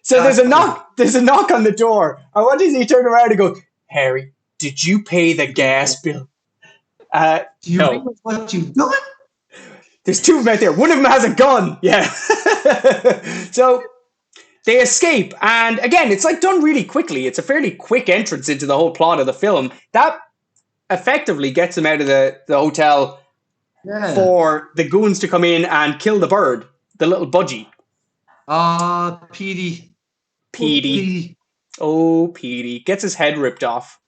[SPEAKER 2] So there's a knock. There's a knock on the door. And what does he turn around and go, "Harry, did you pay the gas bill?"
[SPEAKER 1] Do you
[SPEAKER 2] no.
[SPEAKER 1] realize what you've done?
[SPEAKER 2] There's two of them out there. One of them has a gun. Yeah. So they escape. And again, it's like done really quickly. It's a fairly quick entrance into the whole plot of the film. That effectively gets them out of the hotel for the goons to come in and kill the bird, the little budgie. Petey. Oh, Petey. Gets his head ripped off.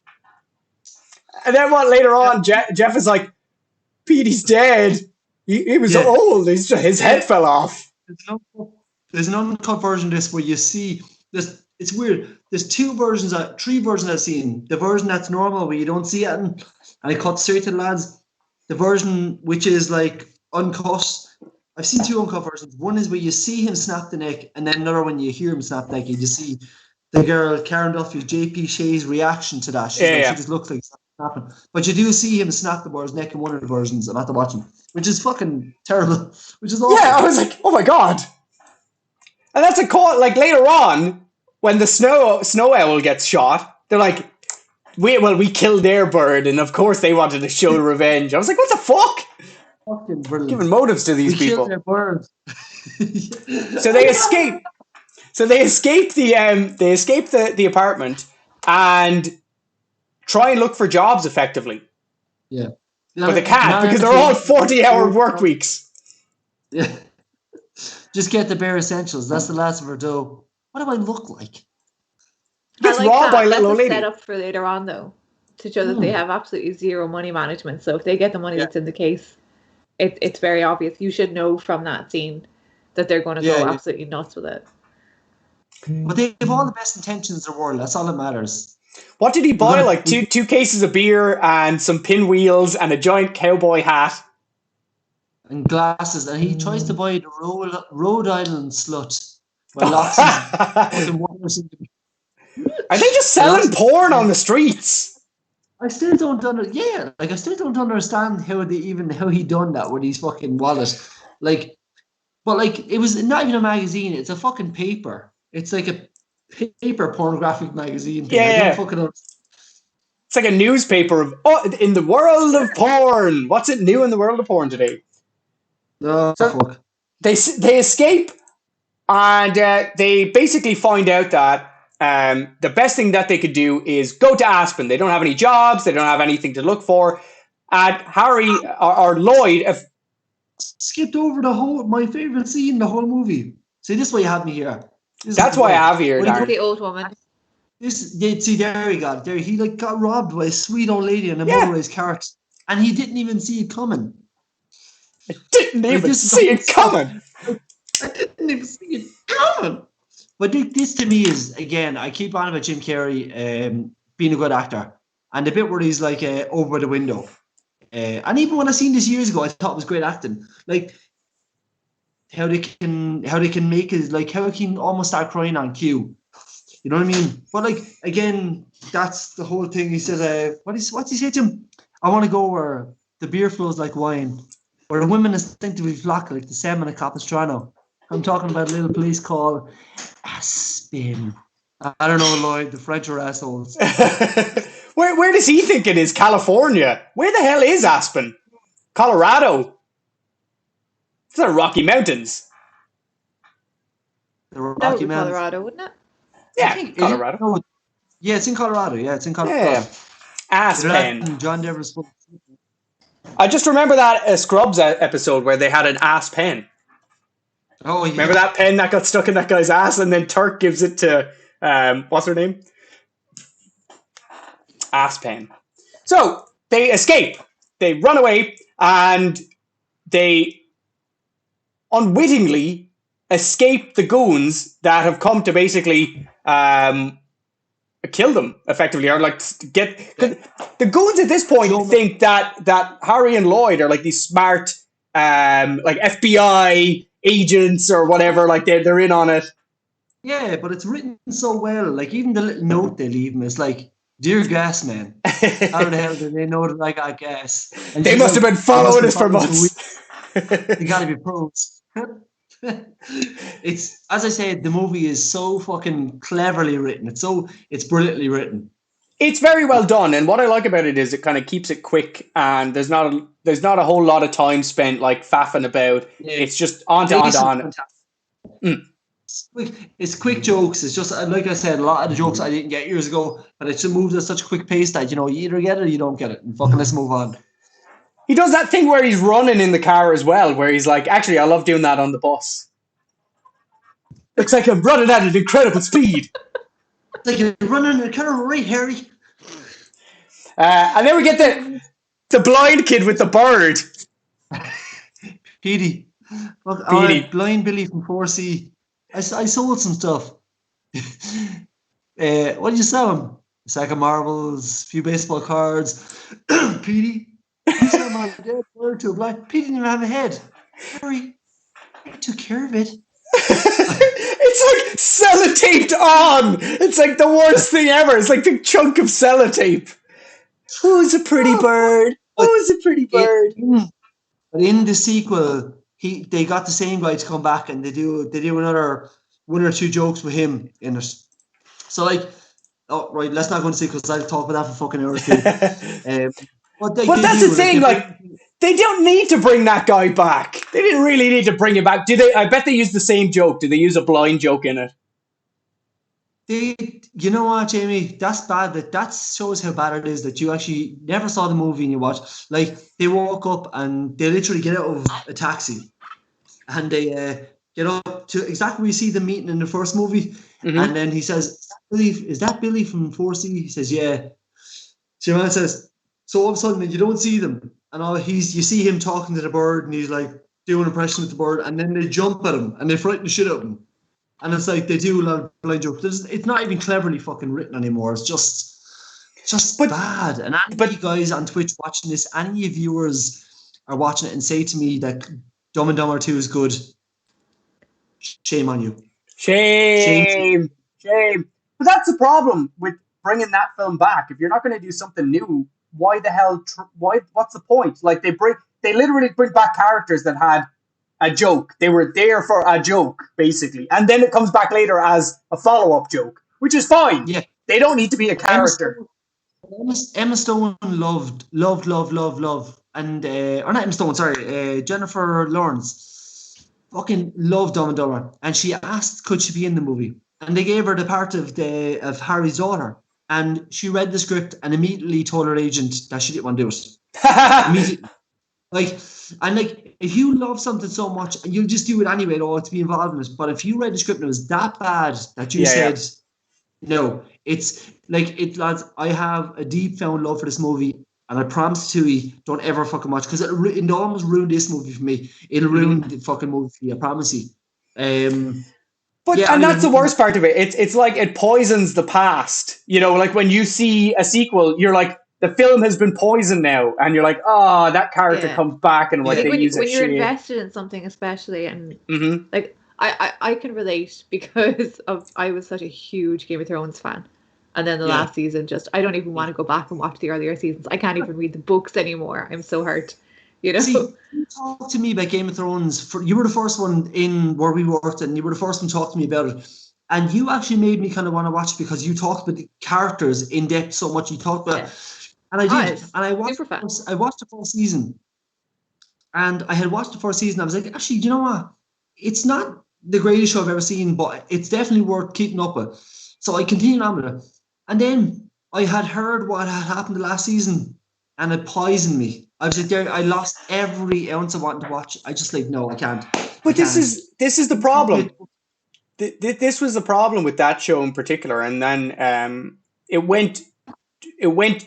[SPEAKER 2] And then later on, Jeff is like, "Petey's dead. He was old. His head fell off."
[SPEAKER 1] There's an uncut version of this where you see this. It's weird. There's three versions I've seen. The version that's normal where you don't see it and it cuts straight to the lads. The version which is like uncut. I've seen two uncut versions. One is where you see him snap the neck, and then another when you hear him snap the neck, you just see the girl Karen Duffy, JP Shea's reaction to that. She just looks like snapping. But you do see him snap the boy's neck in one of the versions. I'm after watching, which is fucking terrible. Which is awful.
[SPEAKER 2] Yeah, I was like, oh my god. And that's a call. Like later on, when the snow owl gets shot, they're like, we killed their bird, and of course they wanted to show revenge. I was like, what the fuck?
[SPEAKER 1] Fucking brilliant.
[SPEAKER 2] Giving motives to these people.
[SPEAKER 1] Killed their birds.
[SPEAKER 2] So they escape. So they escape the apartment and try and look for jobs effectively.
[SPEAKER 1] Yeah.
[SPEAKER 2] But they can't because they're all 40-hour work weeks.
[SPEAKER 1] Yeah. Just get the bare essentials. That's the last of her dough. What do I look like?
[SPEAKER 2] Gets robbed by a little old lady.
[SPEAKER 3] Set up for later on though, to show that they have absolutely zero money management. So if they get the money that's in the case, it's very obvious. You should know from that scene that they're going to go absolutely nuts with it.
[SPEAKER 1] But they have all the best intentions in the world. That's all that matters.
[SPEAKER 2] What did he buy? Like two cases of beer and some pinwheels and a giant cowboy hat.
[SPEAKER 1] And glasses. And he tries to buy the Rhode Island slut.
[SPEAKER 2] Are they just selling porn on the streets?
[SPEAKER 1] I still don't understand how he done that with his fucking wallet. It was not even a magazine, it's a fucking paper. It's like a paper pornographic magazine thing. I don't fucking understand.
[SPEAKER 2] It's like a newspaper of in the world of porn. What's it new in the world of porn today?
[SPEAKER 1] Oh,
[SPEAKER 2] So
[SPEAKER 1] fuck.
[SPEAKER 2] they escape, and they basically find out that the best thing that they could do is go to Aspen. They don't have any jobs. They don't have anything to look for. And Harry or Lloyd,
[SPEAKER 1] Skipped over my favorite scene in the whole movie. See, this is why you have me here.
[SPEAKER 2] That's why I have you here,
[SPEAKER 3] What is
[SPEAKER 2] Darren.
[SPEAKER 3] the old woman?
[SPEAKER 1] See, there he got. There he got robbed by a sweet old lady in a motorized cart, and he didn't even see it coming.
[SPEAKER 2] I didn't even see it coming.
[SPEAKER 1] I didn't even see it coming. But this to me is, again, I keep on about Jim Carrey being a good actor, and the bit where he's like over the window. And even when I seen this years ago, I thought it was great acting. Like how they can make it, like how he can almost start crying on cue. You know what I mean? But like again, that's the whole thing. He said, what's he say to him? I want to go where the beer flows like wine, where the women instinctively flock like the salmon at Capistrano. I'm talking about a little place called Aspen. I don't know, Lloyd. The French are assholes.
[SPEAKER 2] Where does he think it is? California? Where the hell is Aspen? Colorado? It's the Rocky Mountains.
[SPEAKER 1] The Rocky
[SPEAKER 3] That would be
[SPEAKER 1] Mountains.
[SPEAKER 3] Colorado, wouldn't it?
[SPEAKER 2] Yeah, Colorado.
[SPEAKER 1] Yeah, it's in Colorado. Yeah, it's in Colorado.
[SPEAKER 2] Yeah. Aspen.
[SPEAKER 1] John Denver's.
[SPEAKER 2] I just remember that Scrubs episode where they had an ass pen.
[SPEAKER 1] Oh, yeah.
[SPEAKER 2] Remember that pen that got stuck in that guy's ass, and then Turk gives it to what's her name? Ass pen. So they escape. They run away, and they unwittingly escape the goons that have come to basically kill them effectively, or like get the goons at this point think that Harry and Lloyd are like these smart like FBI agents or whatever, like they're in on it.
[SPEAKER 1] Yeah, but it's written so well. Like even the little note they leave him is like, "Dear gas man, how the hell did they know that I got gas?" And
[SPEAKER 2] they must have been following us for months.
[SPEAKER 1] They gotta be pros. It's, as I said, the movie is so fucking cleverly written. It's brilliantly written.
[SPEAKER 2] It's very well done, and what I like about it is it kind of keeps it quick, and there's not a whole lot of time spent like faffing about. Yeah. It's just on.
[SPEAKER 1] It's quick jokes. It's just like I said, a lot of the jokes I didn't get years ago, but it just moves at such a quick pace that you either get it or you don't get it. And fucking let's move on.
[SPEAKER 2] He does that thing where he's running in the car as well, where he's like, actually, I love doing that on the bus. Looks like I'm running at an incredible speed.
[SPEAKER 1] Like you're running at a kind of rate, Harry.
[SPEAKER 2] And then we get the blind kid with the bird.
[SPEAKER 1] Petey. Look, Petey. Blind Billy from 4C. I sold some stuff. What did you sell him? A sack of marbles, a few baseball cards. Petey. You sell my dead bird to a blind. Petey didn't even have a head. Harry, I took care of it.
[SPEAKER 2] It's like sellotaped on. It's like the worst thing ever. It's like the chunk of sellotape. Who's a pretty bird? Who's a pretty bird?
[SPEAKER 1] But in the sequel, they got the same guy to come back, and they do another one or two jokes with him in it. So like, oh right, let's not go into because I'll talk about that for fucking hours too. But that's
[SPEAKER 2] the thing, like they don't need to bring that guy back. They didn't really need to bring him back. Do they? I bet they used the same joke. Do they use a blind joke in it?
[SPEAKER 1] You know what, Jamie? That's bad. That shows how bad it is that you actually never saw the movie and you watched. Like they walk up and they literally get out of a taxi, and they get up to exactly where you see them meeting in the first movie, and then he says, "Is that Billy from 4C?" He says, "Yeah." So your man says, so all of a sudden you don't see them, and you see him talking to the bird, and he's like doing an impression with the bird, and then they jump at him and they frighten the shit out of him, and it's like they do a lot of blind jokes. It's not even cleverly fucking written anymore. It's just bad. And any of you guys on Twitch watching this, any of you viewers are watching it and say to me that Dumb and Dumber 2 is good, shame on you.
[SPEAKER 2] Shame. But that's the problem with bringing that film back. If you're not going to do something new, why the hell? What's the point? Like they literally bring back characters that had a joke. They were there for a joke, basically, and then it comes back later as a follow-up joke, which is fine.
[SPEAKER 1] Yeah,
[SPEAKER 2] they don't need to be a character.
[SPEAKER 1] Emma Stone loved, and or not Emma Stone, sorry, Jennifer Lawrence fucking loved Dumb and Dumber, and she asked could she be in the movie, and they gave her the part of Harry's daughter, and she read the script and immediately told her agent that she didn't want to do it. Immediately, like if you love something so much, you'll just do it anyway, though, to be involved in it. But if you read the script and it was that bad that you said. No, it's like it, lads. I have a deep found love for this movie, and I promise to you, don't ever fucking watch because it almost ruined this movie for me. It'll ruin the fucking movie for you. I promise you.
[SPEAKER 2] But
[SPEAKER 1] Yeah,
[SPEAKER 2] and
[SPEAKER 1] I
[SPEAKER 2] that's the
[SPEAKER 1] mean,
[SPEAKER 2] worst part of it. It's like it poisons the past. You know, like when you see a sequel, you're like, the film has been poisoned now, and you're like, oh, that character comes back, and
[SPEAKER 3] I
[SPEAKER 2] like
[SPEAKER 3] think
[SPEAKER 2] they use
[SPEAKER 3] when you're
[SPEAKER 2] shit.
[SPEAKER 3] invested in something, especially, and like I can relate because I was such a huge Game of Thrones fan, and then the last season, just I don't even want to go back and watch the earlier seasons. I can't even read the books anymore. I'm so hurt, you know.
[SPEAKER 1] See, you talk to me about Game of Thrones. You were the first one in where we worked, and you were the first one to talk to me about it. And you actually made me kind of want to watch it because you talked about the characters in depth so much. You talked about, and I did, and I watched. I watched the first season, and I had watched the first season. I was like, actually, you know what? It's not the greatest show I've ever seen, but it's definitely worth keeping up with. So I continued on with it. And then I had heard what had happened the last season, and it poisoned me. I was like, there, I lost every ounce of wanting to watch. I just like, no, I can't.
[SPEAKER 2] But this is the problem. This was the problem with that show in particular, and then it went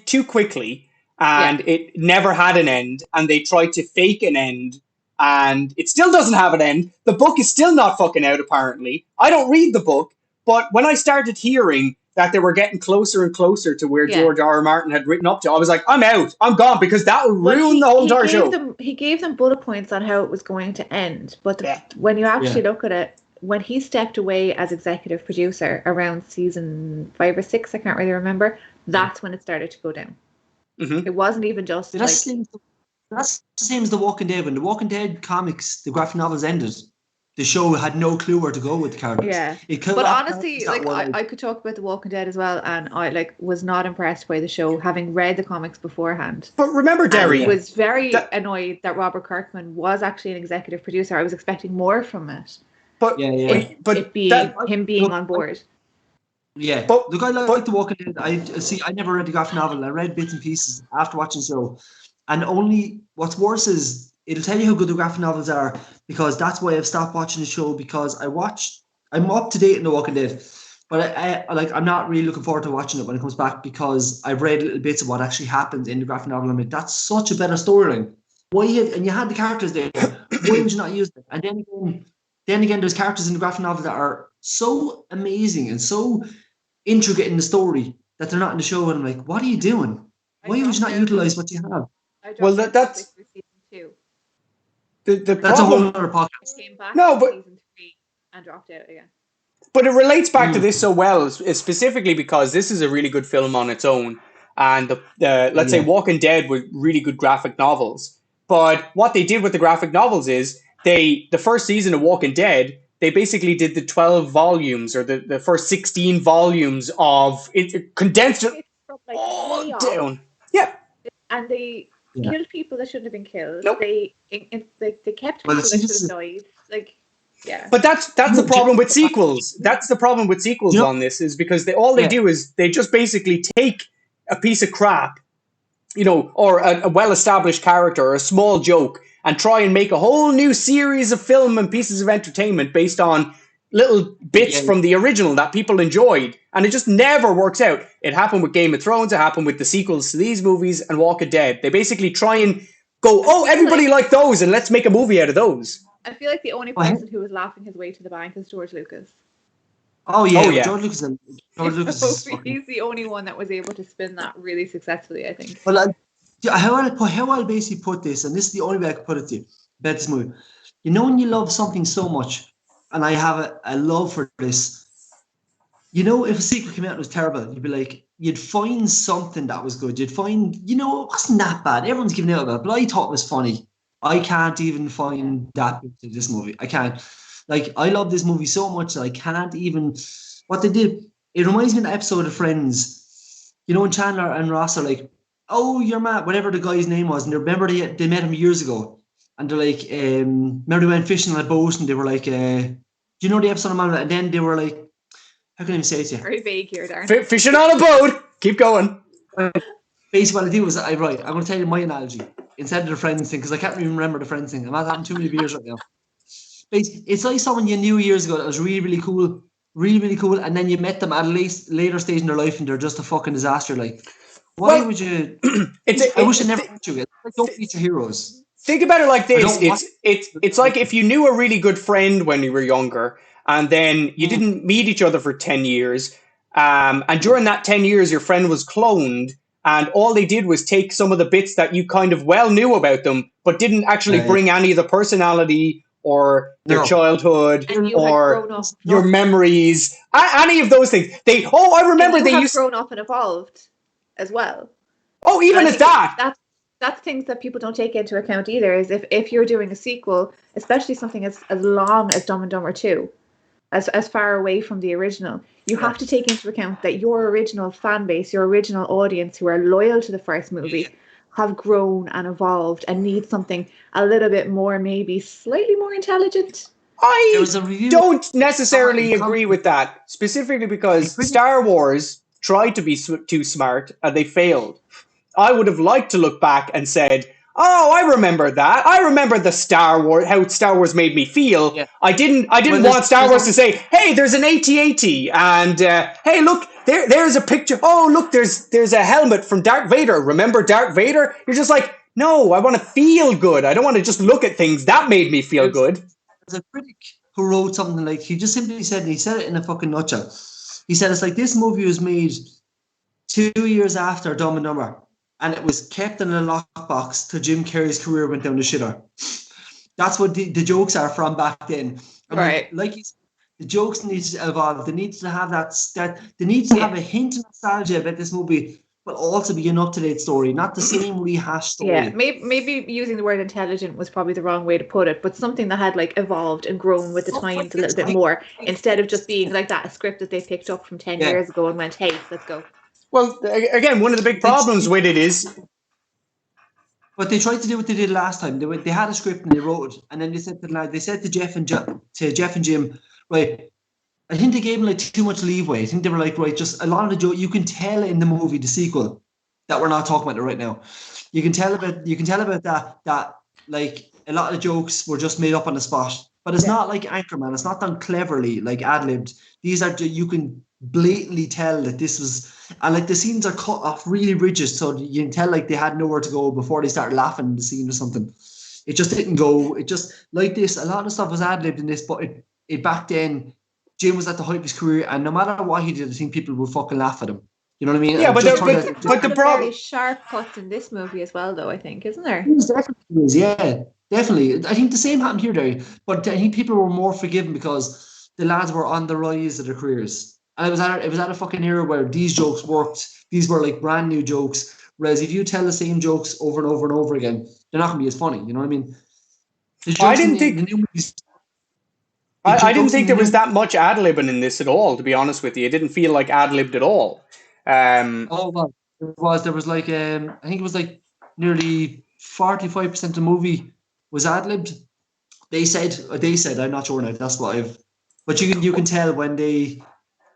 [SPEAKER 2] too quickly, and it never had an end, and they tried to fake an end, and it still doesn't have an end. The book is still not fucking out, apparently. I don't read the book, but when I started hearing that they were getting closer and closer to where George R. R. Martin had written up to, I was like, I'm out. I'm gone, because that will ruin the whole entire show.
[SPEAKER 3] He gave them bullet points on how it was going to end, but when you actually look at it, when he stepped away as executive producer around season 5 or 6, I can't really remember, that's when it started to go down. It wasn't even just
[SPEAKER 1] that's the same as The Walking Dead. When The Walking Dead comics, the graphic novels ended, the show had no clue where to go with the characters.
[SPEAKER 3] But honestly, like I could talk about The Walking Dead as well, and I was not impressed by the show, having read the comics beforehand.
[SPEAKER 2] But remember, Darren,
[SPEAKER 3] I was very annoyed that Robert Kirkman was actually an executive producer. I was expecting more from it.
[SPEAKER 2] But
[SPEAKER 3] him being on board.
[SPEAKER 1] Yeah, but look, I like The Walking Dead. I never read the graphic novel. I read bits and pieces after watching the show, and only what's worse is it'll tell you how good the graphic novels are, because that's why I've stopped watching the show, because I'm up to date in The Walking Dead, but I'm not really looking forward to watching it when it comes back, because I've read little bits of what actually happens in the graphic novel. I'm like, that's such a better storyline. And you had the characters there. Why would you not use it? And then again, there's characters in the graphic novel that are so amazing and so intricate in the story that they're not in the show, and I'm like, what are you doing? Why would you not utilize what you have?
[SPEAKER 2] Well, that's
[SPEAKER 3] season 2.
[SPEAKER 1] That's a whole other podcast.
[SPEAKER 3] Came back
[SPEAKER 2] but
[SPEAKER 3] season 3 and dropped out again.
[SPEAKER 2] But it relates back to this so well, specifically because this is a really good film on its own, and let's say Walking Dead were really good graphic novels. But what they did with the graphic novels is the first season of Walking Dead, they basically did the 12 volumes or the first 16 volumes of it, condensed it all down. Yeah.
[SPEAKER 3] And they killed people that shouldn't have been killed.
[SPEAKER 2] Nope.
[SPEAKER 3] They kept people that should have died. Like, yeah.
[SPEAKER 2] But that's the problem with sequels. That's the problem with sequels on this, is because all they do is they just basically take a piece of crap, or a well-established character or a small joke, and try and make a whole new series of film and pieces of entertainment based on little bits from the original that people enjoyed, and it just never works out. It happened with Game of Thrones, it happened with the sequels to these movies and Walking Dead. They basically try and go, everybody liked those, and let's make a movie out of those.
[SPEAKER 3] I feel like the only person who was laughing his way to the bank is George Lucas.
[SPEAKER 1] Oh yeah. George Lucas.
[SPEAKER 3] He's the only one that was able to spin that really successfully, I think.
[SPEAKER 1] Well, how I'll basically put this, and this is the only way I can put it to you about this movie. When you love something so much, and I have a love for this, if a sequel came out and was terrible, you'd be like, you'd find something that was good. You'd find, it wasn't that bad. Everyone's giving out about it, but I thought it was funny. I can't even find that bit of this movie. I can't. Like, I love this movie so much that I can't even. What they did, it reminds me of the episode of Friends. you know, when Chandler and Ross are like, "Oh, you're Matt," whatever the guy's name was, and remember they met him years ago, and they're like, remember they went fishing on a boat, and they were like, do you know the episode of Man? And then they were like, how can I even say it to you?
[SPEAKER 3] Very vague here, Darren.
[SPEAKER 2] Fishing on a boat. Keep going.
[SPEAKER 1] Basically, what I do is, I'm going to tell you my analogy instead of the Friends thing, because I can't even remember the Friends thing. I'm not having too many beers right now. Basically, it's like someone you knew years ago that was really, really cool, and then you met them at a later stage in their life, and they're just a fucking disaster. Like, why would you? I wish I never met you guys. Like, don't meet your heroes.
[SPEAKER 2] Think about it like this: it's like if you knew a really good friend when you were younger, and then you didn't meet each other for 10 years, and during that 10 years, your friend was cloned. And all they did was take some of the bits that you kind of well knew about them, but didn't actually bring any of the personality or their childhood or your memories, any of those things. I remember they used
[SPEAKER 3] grown up and evolved as well.
[SPEAKER 2] Oh, even as that.
[SPEAKER 3] That's things that people don't take into account either. Is if you're doing a sequel, especially something as long as Dumb and Dumber 2, as far away from the original, you have to take into account that your original fan base, your original audience who are loyal to the first movie, have grown and evolved and need something a little bit more, maybe slightly more intelligent.
[SPEAKER 2] I don't necessarily agree with that, specifically because Star Wars tried to be too smart and they failed. I would have liked to look back and said, "Oh, I remember that. I remember the Star Wars, how Star Wars made me feel." Yeah. I didn't want Star Wars to say, "Hey, there's an AT-AT, and hey, look, there's a picture. Oh, look, there's a helmet from Darth Vader. Remember Darth Vader?" You're just like, no, I want to feel good. I don't want to just look at things. That made me feel good.
[SPEAKER 1] There's a critic who wrote something like, he just simply said, and he said it in a fucking nutshell. He said, it's like this movie was made 2 years after Dumb and Dumber. And it was kept in a lockbox till Jim Carrey's career went down the shitter. That's what the jokes are from back then. And
[SPEAKER 3] right.
[SPEAKER 1] Like you said, the jokes need to evolve. They need to have that they need to have a hint of nostalgia about this movie, but also be an up-to-date story, not the same rehashed story.
[SPEAKER 3] Yeah, maybe using the word intelligent was probably the wrong way to put it, but something that had like evolved and grown with the times a little bit more, instead of just being like that, a script that they picked up from 10 years ago and went, hey, let's go.
[SPEAKER 2] Well, again, one of the big problems with it is...
[SPEAKER 1] But they tried to do what they did last time. They had a script and they wrote it, and then they said to Jeff and Jim, right, I think they gave them like too much leeway. I think they were like, right, just a lot of the joke you can tell in the movie, the sequel, that we're not talking about it right now. You can tell about that like a lot of the jokes were just made up on the spot. But it's not like Anchorman. It's not done cleverly, like ad-libbed. These are, you can blatantly tell that this was, and like the scenes are cut off really rigid, so you can tell like they had nowhere to go before they started laughing in the scene or something. It just didn't go. It just, like this, a lot of stuff was ad-libbed in this, but it back then, Jim was at the height of his career, and no matter what he did, I think people would fucking laugh at him. You know what I mean?
[SPEAKER 2] Yeah, but
[SPEAKER 3] the problem, very sharp cuts in this movie as well, though. I think, isn't there?
[SPEAKER 1] Yeah, definitely. I think the same happened here, Darren. But I think people were more forgiven because the lads were on the rise of their careers, and it was at a fucking era where these jokes worked. These were like brand new jokes. Whereas if you tell the same jokes over and over and over again, they're not going to be as funny. You know what I mean?
[SPEAKER 2] I didn't think there was that much ad-libbing in this at all, to be honest with you. It didn't feel like ad-libbed at all.
[SPEAKER 1] Well, there was like, I think it was like nearly 45% of the movie was ad-libbed. They said, I'm not sure now, that's what but you can tell when they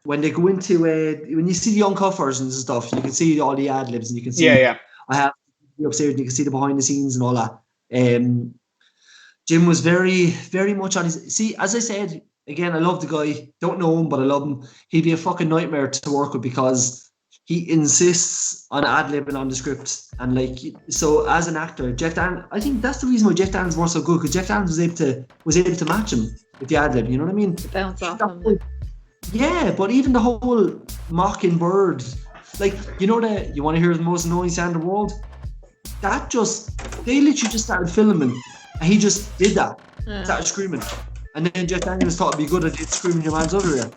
[SPEAKER 1] go into, when you see the young cuffers and stuff, you can see all the ad-libs and you can see, I have the upstairs and you can see the behind the scenes and all that. Jim was very, very much on his... See, as I said, again, I love the guy. Don't know him, but I love him. He'd be a fucking nightmare to work with because he insists on ad-libbing on the script. And, like, so as an actor, Jeff Daniels... I think that's the reason why Jeff Daniels was so good, because Jeff Daniels was able to match him with the ad-lib, you know what I mean?
[SPEAKER 3] Bounce off him.
[SPEAKER 1] Yeah, but even the whole Mockingbird... Like, you know that... You want to hear the most annoying sound in the world? That just... They literally just started filming... And he just did that. Started screaming. And then Jeff Daniels thought it'd be good at screaming your man's over here.